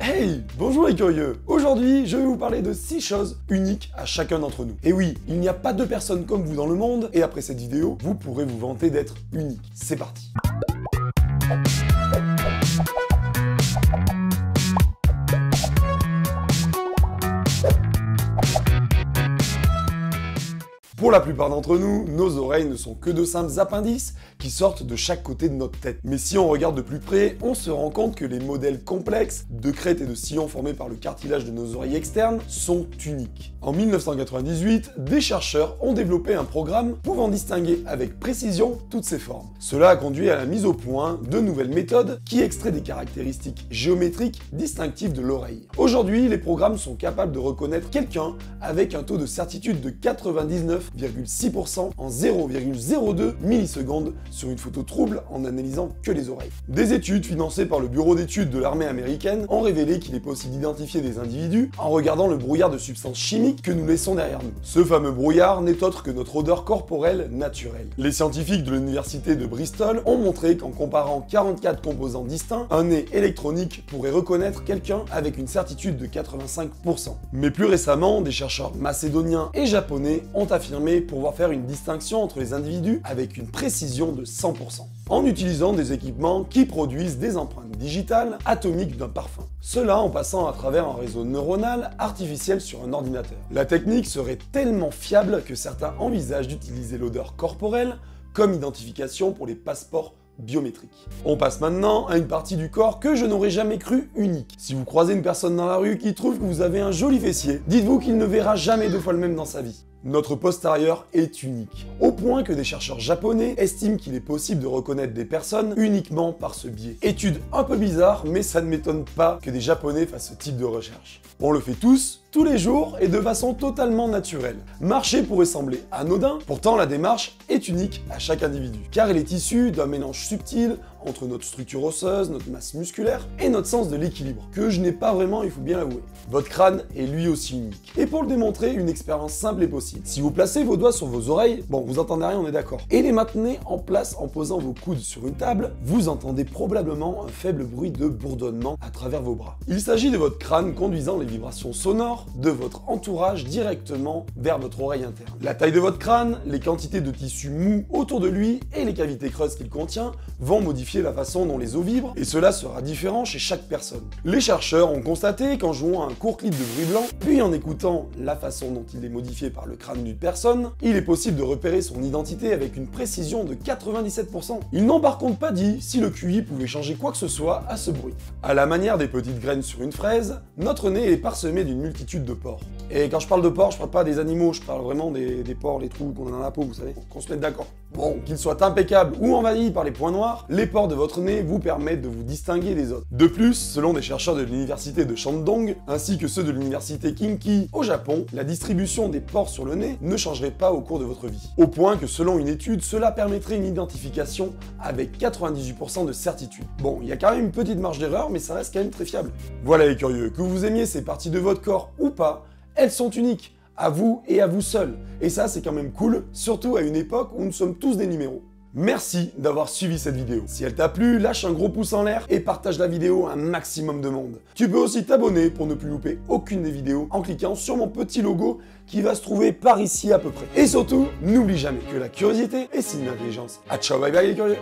Hey, bonjour les curieux. Aujourd'hui, je vais vous parler de 6 choses uniques à chacun d'entre nous. Et oui, il n'y a pas deux personnes comme vous dans le monde, et après cette vidéo, vous pourrez vous vanter d'être unique. C'est parti. Pour la plupart d'entre nous, nos oreilles ne sont que de simples appendices qui sortent de chaque côté de notre tête. Mais si on regarde de plus près, on se rend compte que les modèles complexes de crêtes et de sillons formés par le cartilage de nos oreilles externes sont uniques. En 1998, des chercheurs ont développé un programme pouvant distinguer avec précision toutes ces formes. Cela a conduit à la mise au point de nouvelles méthodes qui extraient des caractéristiques géométriques distinctives de l'oreille. Aujourd'hui, les programmes sont capables de reconnaître quelqu'un avec un taux de certitude de 99,6% en 0,02 millisecondes sur une photo trouble en analysant que les oreilles. Des études financées par le Bureau d'études de l'armée américaine ont révélé qu'il est possible d'identifier des individus en regardant le brouillard de substances chimiques que nous laissons derrière nous. Ce fameux brouillard n'est autre que notre odeur corporelle naturelle. Les scientifiques de l'université de Bristol ont montré qu'en comparant 44 composants distincts, un nez électronique pourrait reconnaître quelqu'un avec une certitude de 85%. Mais plus récemment, des chercheurs macédoniens et japonais ont affirmé pouvoir faire une distinction entre les individus avec une précision de 100%, en utilisant des équipements qui produisent des empreintes digitales atomiques d'un parfum. Cela en passant à travers un réseau neuronal artificiel sur un ordinateur. La technique serait tellement fiable que certains envisagent d'utiliser l'odeur corporelle comme identification pour les passeports biométriques. On passe maintenant à une partie du corps que je n'aurais jamais cru unique. Si vous croisez une personne dans la rue qui trouve que vous avez un joli fessier, dites-vous qu'il ne verra jamais deux fois le même dans sa vie. Notre postérieur est unique, au point que des chercheurs japonais estiment qu'il est possible de reconnaître des personnes uniquement par ce biais. Étude un peu bizarre, mais ça ne m'étonne pas que des japonais fassent ce type de recherche. On le fait tous les jours et de façon totalement naturelle. Marcher pourrait sembler anodin, pourtant la démarche est unique à chaque individu, car elle est issue d'un mélange subtil entre notre structure osseuse, notre masse musculaire et notre sens de l'équilibre, que je n'ai pas vraiment, il faut bien l'avouer. Votre crâne est lui aussi unique. Et pour le démontrer, une expérience simple est possible. Si vous placez vos doigts sur vos oreilles, bon, vous entendez rien, on est d'accord, et les maintenez en place en posant vos coudes sur une table, vous entendez probablement un faible bruit de bourdonnement à travers vos bras. Il s'agit de votre crâne conduisant les vibrations sonores de votre entourage directement vers votre oreille interne. La taille de votre crâne, les quantités de tissu mou autour de lui et les cavités creuses qu'il contient vont modifier la façon dont les os vibrent, et cela sera différent chez chaque personne. Les chercheurs ont constaté qu'en jouant à un court clip de bruit blanc, puis en écoutant la façon dont il est modifié par le crâne d'une personne, il est possible de repérer son identité avec une précision de 97%. Ils n'ont par contre pas dit si le QI pouvait changer quoi que ce soit à ce bruit. À la manière des petites graines sur une fraise, notre nez est parsemé d'une multitude de pores. Et quand je parle de pores, je parle pas des animaux, je parle vraiment des pores, les trous qu'on a dans la peau, vous savez, qu'on se mette d'accord. Bon, qu'ils soient impeccables ou envahis par les points noirs, les pores de votre nez vous permettent de vous distinguer des autres. De plus, selon des chercheurs de l'université de Shandong, ainsi que ceux de l'université Kinki au Japon, la distribution des pores sur le nez ne changerait pas au cours de votre vie. Au point que selon une étude, cela permettrait une identification avec 98% de certitude. Bon, il y a quand même une petite marge d'erreur, mais ça reste quand même très fiable. Voilà les curieux, que vous aimiez ces parties de votre corps ou pas, elles sont uniques, à vous et à vous seuls. Et ça, c'est quand même cool, surtout à une époque où nous sommes tous des numéros. Merci d'avoir suivi cette vidéo. Si elle t'a plu, lâche un gros pouce en l'air et partage la vidéo à un maximum de monde. Tu peux aussi t'abonner pour ne plus louper aucune des vidéos en cliquant sur mon petit logo qui va se trouver par ici à peu près. Et surtout, n'oublie jamais que la curiosité est signe d'intelligence. À ciao, bye bye les curieux.